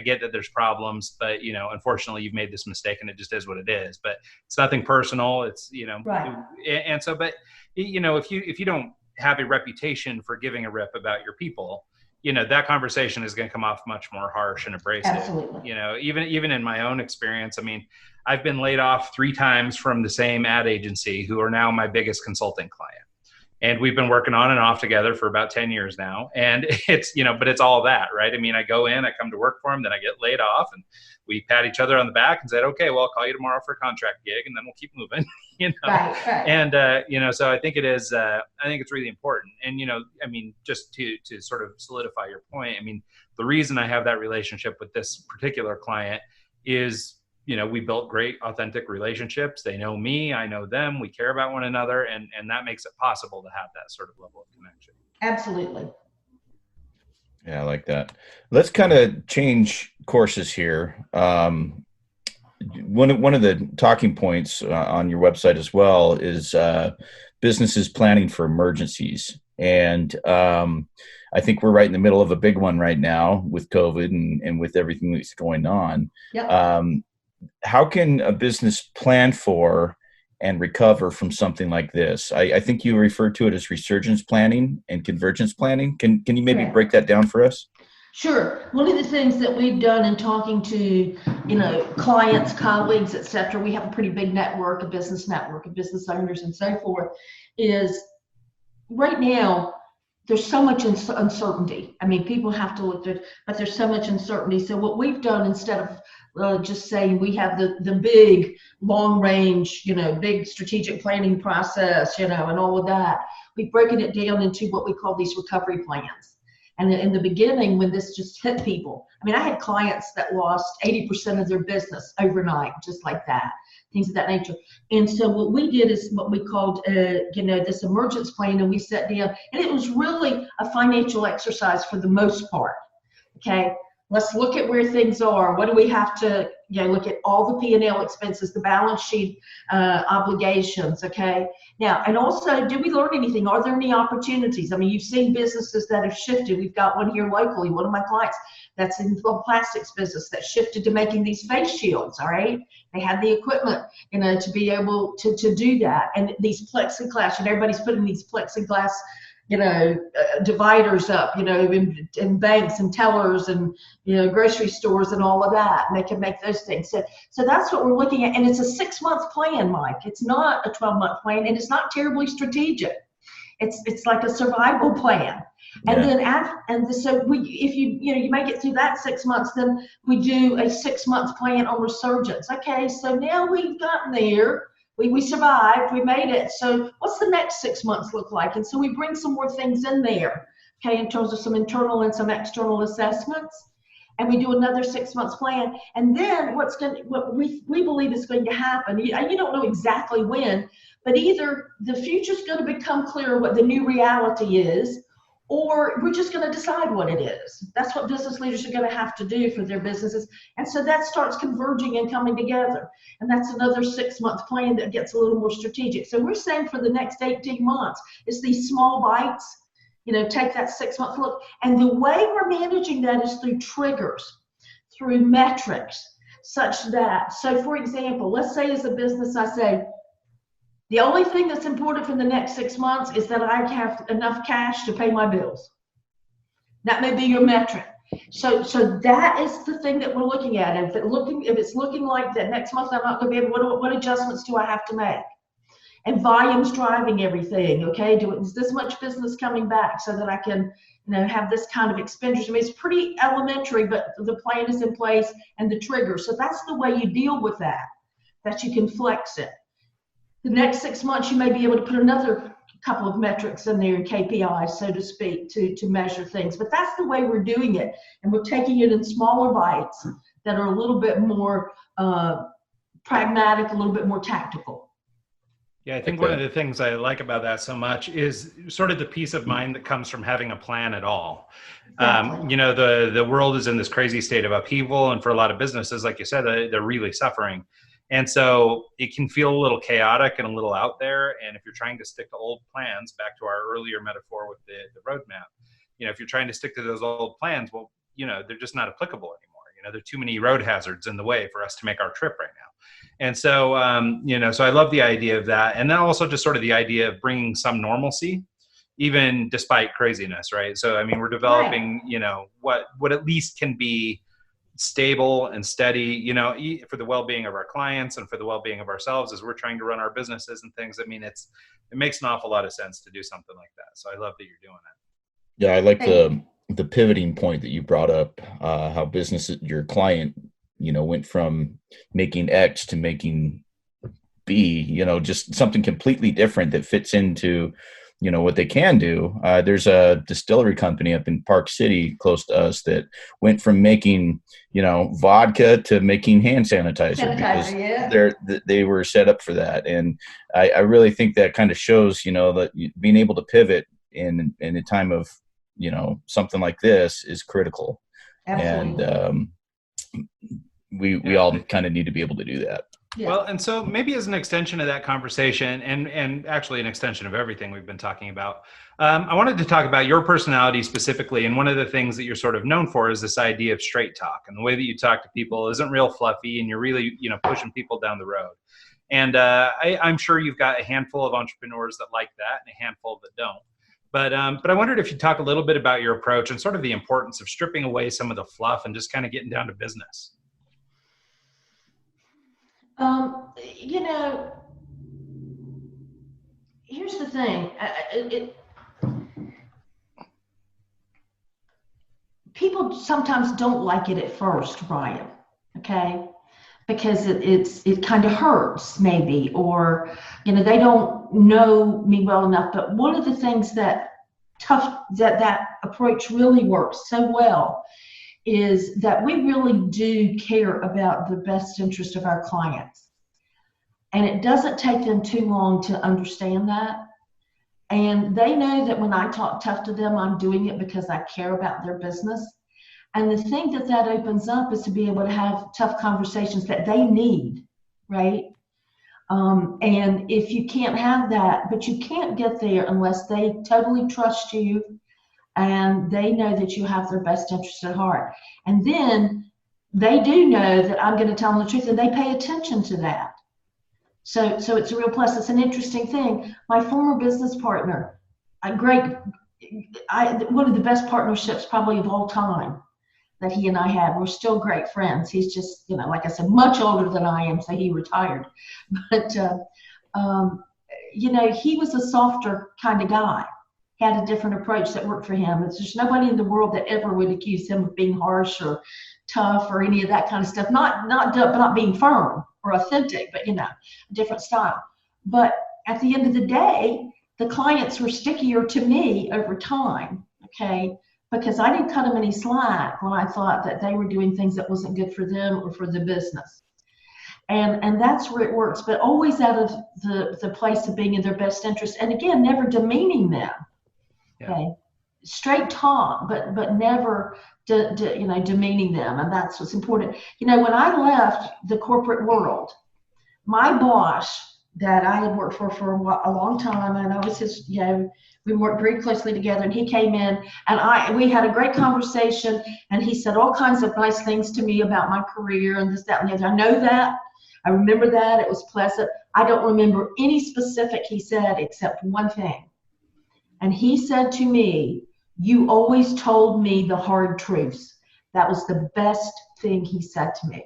get that there's problems, but, unfortunately you've made this mistake and it just is what it is. But it's nothing personal. It's, right. And so, but, if you don't have a reputation for giving a rip about your people, that conversation is going to come off much more harsh and abrasive. Absolutely. Even in my own experience, I mean, I've been laid off 3 times from the same ad agency, who are now my biggest consulting client. And we've been working on and off together for about 10 years now. And it's, but it's all that, right? I mean, I go in, I come to work for them, then I get laid off, and we pat each other on the back and said, okay, well, I'll call you tomorrow for a contract gig, and then we'll keep moving, Right. And, so I think it is, I think it's really important. And, I mean, just to sort of solidify your point, I mean, the reason I have that relationship with this particular client is, we built great, authentic relationships. They know me, I know them, we care about one another, and that makes it possible to have that sort of level of connection. Absolutely. Yeah, I like that. Let's kind of change courses here. One of the talking points on your website as well is businesses planning for emergencies. And I think we're right in the middle of a big one right now with COVID and with everything that's going on. Yep. How can a business plan for and recover from something like this? I think you refer to it as resurgence planning and convergence planning. Can you maybe break that down for us? Sure. One of the things that we've done in talking to, clients, colleagues, et cetera, we have a pretty big network, a business owners and so forth, is right now, there's so much uncertainty. I mean, people have to look at, but there's so much uncertainty. So what we've done, instead of just saying we have the big long range, big strategic planning process, and all of that, we've broken it down into what we call these recovery plans. And in the beginning, when this just hit people, I mean, I had clients that lost 80% of their business overnight, just like that, things of that nature. And so what we did is what we called, this emergence plan, and we sat down, and it was really a financial exercise for the most part. Okay, let's look at where things are. What do we have to, look at all the P&L expenses, the balance sheet obligations, okay? Now, and also, did we learn anything? Are there any opportunities? I mean, you've seen businesses that have shifted. We've got one here locally, one of my clients that's in the plastics business that shifted to making these face shields, all right? They had the equipment, to be able to do that. And these plexiglass, and everybody's putting these plexiglass dividers up, in banks and tellers and, grocery stores and all of that, and they can make those things. So that's what we're looking at. And it's a 6-month plan, Mike. It's not a 12-month plan, and it's not terribly strategic. It's like a survival plan. And then so if you make it through that 6 months, then we do a 6-month plan on resurgence. Okay, so now we've gotten there. We survived, we made it. So what's the next 6 months look like? And so we bring some more things in there, okay, in terms of some internal and some external assessments. And we do another 6 months plan. And then what we believe is going to happen, you don't know exactly when, but either the future's going to become clear what the new reality is, or we're just going to decide what it is. That's what business leaders are going to have to do for their businesses. And so that starts converging and coming together. And that's another 6-month plan that gets a little more strategic. So we're saying for the next 18 months, it's these small bites, take that 6-month look. And the way we're managing that is through triggers, through metrics, such that, so for example, let's say as a business, I say, the only thing that's important for the next 6 months is that I have enough cash to pay my bills. That may be your metric. So that is the thing that we're looking at. If it's looking like that next month I'm not going to be able, what adjustments do I have to make? And volume's driving everything. Okay, is this much business coming back so that I can, have this kind of expenditure? I mean, it's pretty elementary, but the plan is in place and the trigger. So that's the way you deal with that you can flex it. The next 6 months, you may be able to put another couple of metrics in there, KPIs, so to speak, to measure things. But that's the way we're doing it. And we're taking it in smaller bites that are a little bit more pragmatic, a little bit more tactical. Yeah, I think one of the things I like about that so much is sort of the peace of mind that comes from having a plan at all. Exactly. The world is in this crazy state of upheaval. And for a lot of businesses, like you said, they're really suffering. And so it can feel a little chaotic and a little out there. And if you're trying to stick to old plans, back to our earlier metaphor with the roadmap, if you're trying to stick to those old plans, well, they're just not applicable anymore. There are too many road hazards in the way for us to make our trip right now. And so, so I love the idea of that. And then also just sort of the idea of bringing some normalcy, even despite craziness, right? So, I mean, we're developing, what at least can be stable and steady, for the well-being of our clients and for the well-being of ourselves as we're trying to run our businesses and things. I mean, it makes an awful lot of sense to do something like that. So I love that you're doing it. Yeah, I like the pivoting point that you brought up, how your client, went from making X to making B, just something completely different that fits into what they can do. There's a distillery company up in Park City close to us that went from making, vodka to making hand sanitizer because they were set up for that. And I really think that kind of shows, that being able to pivot in a time of, something like this is critical. Absolutely. And we all kind of need to be able to do that. Yeah. Well, and so maybe as an extension of that conversation and actually an extension of everything we've been talking about, I wanted to talk about your personality specifically. And one of the things that you're sort of known for is this idea of straight talk. And the way that you talk to people isn't real fluffy and you're really, pushing people down the road. And I'm sure you've got a handful of entrepreneurs that like that and a handful that don't. But I wondered if you'd talk a little bit about your approach and sort of the importance of stripping away some of the fluff and just kind of getting down to business. You know, here's the thing. People sometimes don't like it at first, Brian, okay? Because it kind of hurts maybe, or, you know, they don't know me well enough. But one of the things that approach really works so well is that we really do care about the best interest of our clients. And it doesn't take them too long to understand that. And they know that when I talk tough to them, I'm doing it because I care about their business. And the thing that opens up is to be able to have tough conversations that they need, right? And if you can't have that, but you can't get there unless they totally trust you and they know that you have their best interest at heart. And then they do know that I'm going to tell them the truth, and they pay attention to that. So it's a real plus. It's an interesting thing. My former business partner, one of the best partnerships probably of all time that he and I had. We're still great friends. He's just, you know, like I said, much older than I am, so he retired. But, you know, he was a softer kind of guy, had a different approach that worked for him. There's nobody in the world that ever would accuse him of being harsh or tough or any of that kind of stuff. Not being firm or authentic, but, you know, a different style. But at the end of the day, the clients were stickier to me over time, okay? Because I didn't cut them any slack when I thought that they were doing things that wasn't good for them or for the business. And that's where it works, but always out of the place of being in their best interest. And again, never demeaning them, okay? Yeah. Straight talk, but never demeaning them. And that's what's important. You know, when I left the corporate world, my boss that I had worked for a long time, and I was his, you know, we worked very closely together, and he came in and we had a great conversation, and he said all kinds of nice things to me about my career and this, that, and the other. I know that. I remember that. It was pleasant. I don't remember any specific he said except one thing. And he said to me, "You always told me the hard truths." That was the best thing he said to me.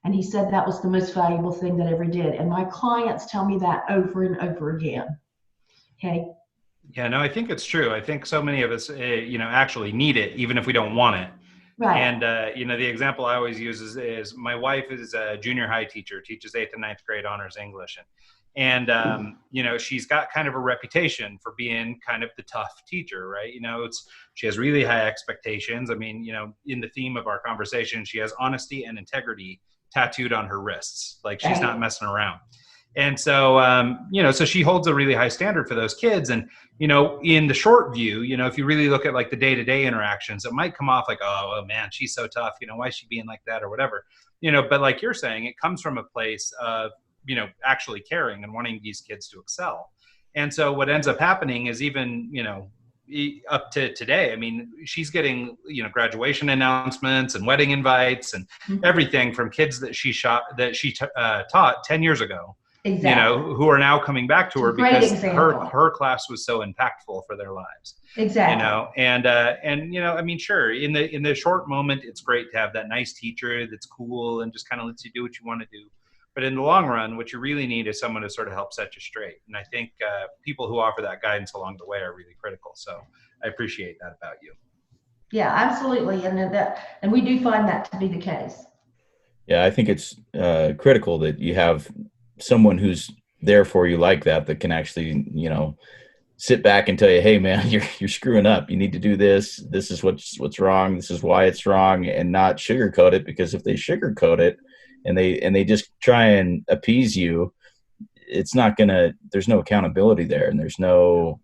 And he said that was the most valuable thing that I ever did. And my clients tell me that over and over again. Okay. Yeah, no, I think it's true. I think so many of us, you know, actually need it, even if we don't want it. Right. And, you know, the example I always use is my wife is a junior high teacher, teaches 8th and 9th grade honors English. And you know, she's got kind of a reputation for being kind of the tough teacher, right? You know, she has really high expectations. I mean, you know, in the theme of our conversation, she has honesty and integrity tattooed on her wrists. Like, she's not messing around. And so, you know, so she holds a really high standard for those kids. And, you know, in the short view, you know, if you really look at like the day-to-day interactions, it might come off like, oh man, she's so tough. You know, why is she being like that or whatever, you know, but like you're saying, it comes from a place of, you know, actually caring and wanting these kids to excel. And so what ends up happening is, even, you know, up to today, I mean, she's getting, you know, graduation announcements and wedding invites and everything from kids that she taught 10 years ago. Exactly. You know, who are now coming back to her because her class was so impactful for their lives. Exactly. You know, and you know, I mean, sure, in the short moment, it's great to have that nice teacher that's cool and just kind of lets you do what you want to do. But in the long run, what you really need is someone to sort of help set you straight. And I think people who offer that guidance along the way are really critical. So I appreciate that about you. Yeah, absolutely. And we do find that to be the case. Yeah, I think it's critical that you have someone who's there for you like that can actually, you know, sit back and tell you, hey man, you're screwing up. You need to do this. This is what's wrong. This is why it's wrong, and not sugarcoat it, because if they sugarcoat it and they just try and appease you, it's not there's no accountability there, and there's no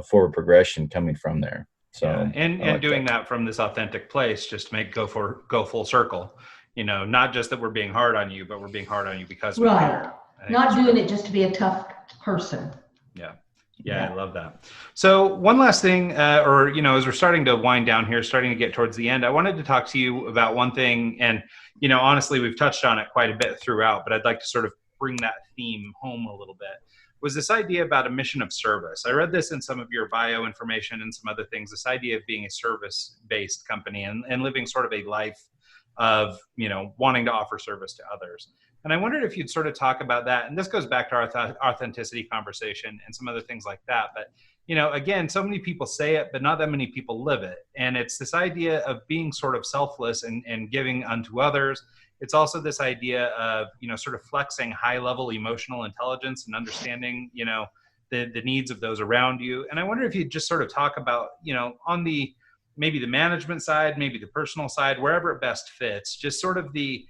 forward progression coming from there. So, yeah, and doing that from this authentic place, just to go full circle, you know, not just that we're being hard on you, but we're being hard on you because we care. Not doing it just to be a tough person. Yeah, I love that. So one last thing, or, you know, as we're starting to wind down here, starting to get towards the end, I wanted to talk to you about one thing. And, you know, honestly, we've touched on it quite a bit throughout, but I'd like to sort of bring that theme home a little bit, was this idea about a mission of service. I read this in some of your bio information and some other things, this idea of being a service-based company and living sort of a life of, wanting to offer service to others. And I wondered if you'd sort of talk about that. And this goes back to our authenticity conversation and some other things like that. But, again, so many people say it, but not that many people live it. And it's this idea of being sort of selfless and giving unto others. It's also this idea of, sort of flexing high level emotional intelligence and understanding, the needs of those around you. And I wonder if you'd just sort of talk about, on maybe the management side, maybe the personal side, wherever it best fits, just sort of the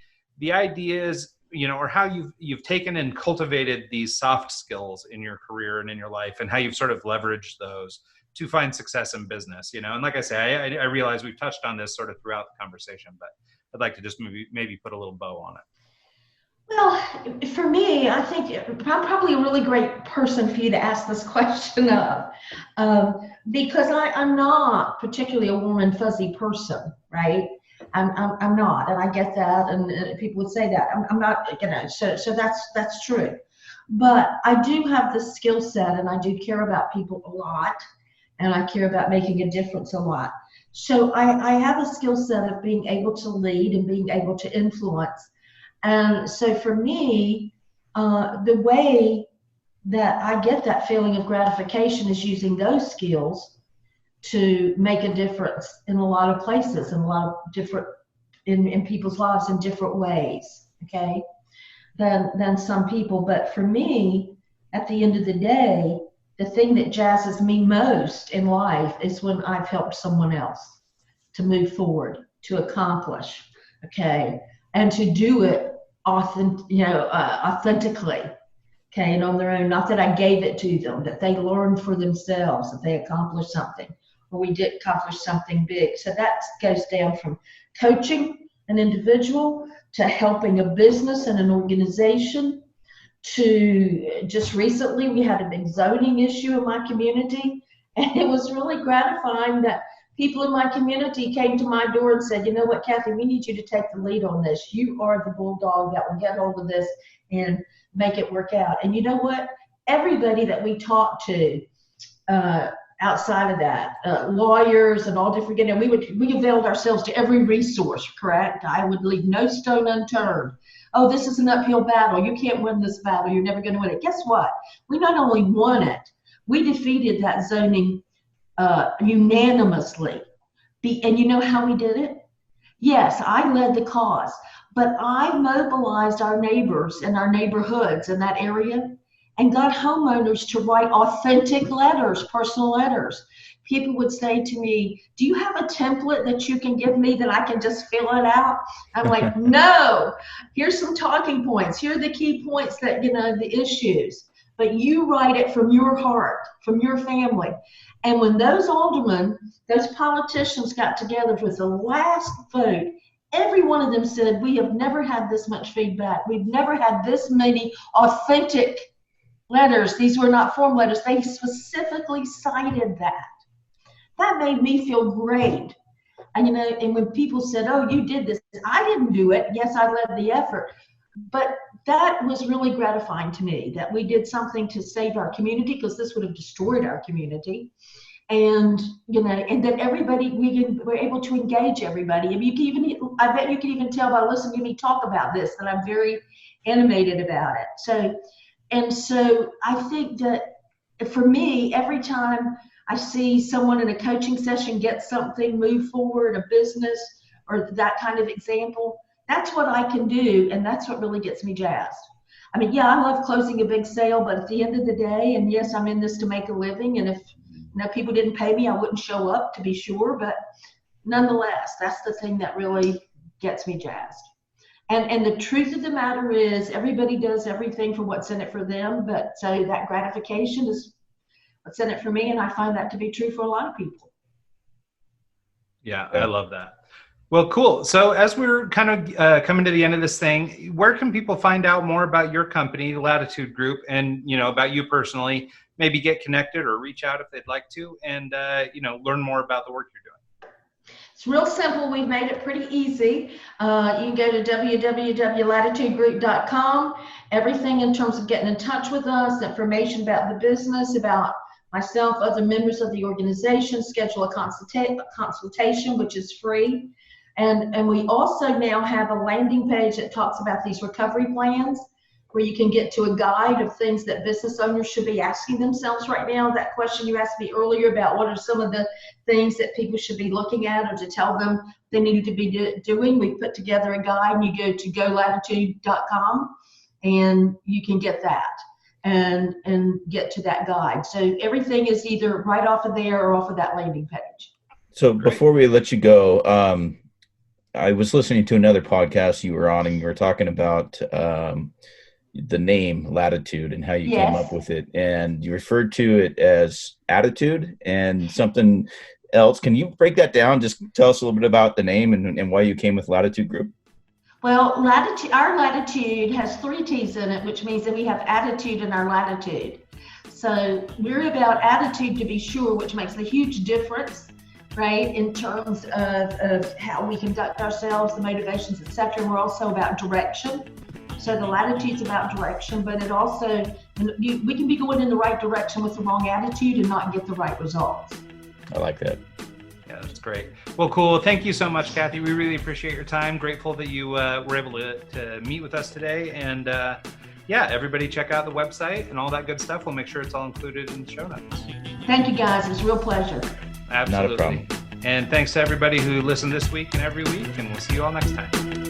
ideas, or how you've taken and cultivated these soft skills in your career and in your life, and how you've sort of leveraged those to find success in business, And like I say, I realize we've touched on this sort of throughout the conversation, but I'd like to just maybe put a little bow on it. Well, for me, I think I'm probably a really great person for you to ask this question of, because I'm not particularly a warm and fuzzy person, right? I'm not, and I get that, and people would say that. I'm not, so that's true. But I do have the skill set, and I do care about people a lot, and I care about making a difference a lot. So I have a skill set of being able to lead and being able to influence. And so for me, the way that I get that feeling of gratification is using those skills to make a difference in a lot of places, in a lot of different, in people's lives in different ways, okay, than some people. But for me, at the end of the day, the thing that jazzes me most in life is when I've helped someone else to move forward, to accomplish, okay, and to do it authentically, okay, and on their own. Not that I gave it to them, that they learned for themselves, that they accomplished something, or we did accomplish something big. So that goes down from coaching an individual to helping a business and an organization, to just recently we had a big zoning issue in my community, and it was really gratifying that people in my community came to my door and said, you know what, Kathy, we need you to take the lead on this. You are the bulldog that will get hold of this and make it work out. And you know what? Everybody that we talked to outside of that, lawyers and all different, we availed ourselves to every resource, correct? I would leave no stone unturned. Oh, this is an uphill battle. You can't win this battle. You're never going to win it. Guess what? We not only won it, we defeated that zoning unanimously. And you know how we did it? Yes, I led the cause, but I mobilized our neighbors and our neighborhoods in that area and got homeowners to write authentic letters, personal letters. People would say to me, do you have a template that you can give me that I can just fill it out? I'm like, no, here's some talking points. Here are the key points that, the issues, but you write it from your heart, from your family. And when those aldermen, those politicians got together with the last vote, every one of them said, we have never had this much feedback. We've never had this many authentic letters. These were not form letters. They specifically cited that. That made me feel great. And, and when people said, oh, you did this, I didn't do it. Yes, I led the effort. But that was really gratifying to me, that we did something to save our community, because this would have destroyed our community. And, and that everybody, we were able to engage everybody. I mean, I bet you can even tell by listening to me talk about this that I'm very animated about it. So I think that for me, every time I see someone in a coaching session get something, move forward, a business, or that kind of example, that's what I can do, and that's what really gets me jazzed. I mean, yeah, I love closing a big sale, but at the end of the day, and yes, I'm in this to make a living, and if people didn't pay me, I wouldn't show up, to be sure, but nonetheless, that's the thing that really gets me jazzed. And the truth of the matter is, everybody does everything for what's in it for them, but so that gratification is what's in it for me, and I find that to be true for a lot of people. Yeah, I love that. Well, cool. So as we're kind of coming to the end of this thing, where can people find out more about your company, the Lattitude Group, and, about you personally, maybe get connected or reach out if they'd like to, and, learn more about the work you're doing? It's real simple. We've made it pretty easy. You can go to www.lattitudegroup.com. Everything in terms of getting in touch with us, information about the business, about myself, other members of the organization, schedule a consultation, which is free. And we also now have a landing page that talks about these recovery plans, where you can get to a guide of things that business owners should be asking themselves right now. That question you asked me earlier about what are some of the things that people should be looking at or to tell them they need to be doing, we put together a guide, and you go to golatitude.com and you can get that and get to that guide. So everything is either right off of there or off of that landing page. So before we let you go, I was listening to another podcast you were on, and you were talking about the name Lattitude and how you came up with it, and you referred to it as attitude and something else. Can you break that down? Just tell us a little bit about the name and why you came with Lattitude Group. Well, our latitude has 3 T's in it, which means that we have attitude in our latitude. So we're about attitude, to be sure, which makes a huge difference, right, in terms of how we conduct ourselves, the motivations, etc. And we're also about direction. So the latitude's about direction, but it also, we can be going in the right direction with the wrong attitude and not get the right results. I like that. Yeah, that's great. Well, cool. Thank you so much, Kathy. We really appreciate your time. Grateful that you were able to meet with us today. And yeah, everybody check out the website and all that good stuff. We'll make sure it's all included in the show notes. Thank you, guys. It's a real pleasure. Absolutely. Not a problem. And thanks to everybody who listened this week and every week, and we'll see you all next time.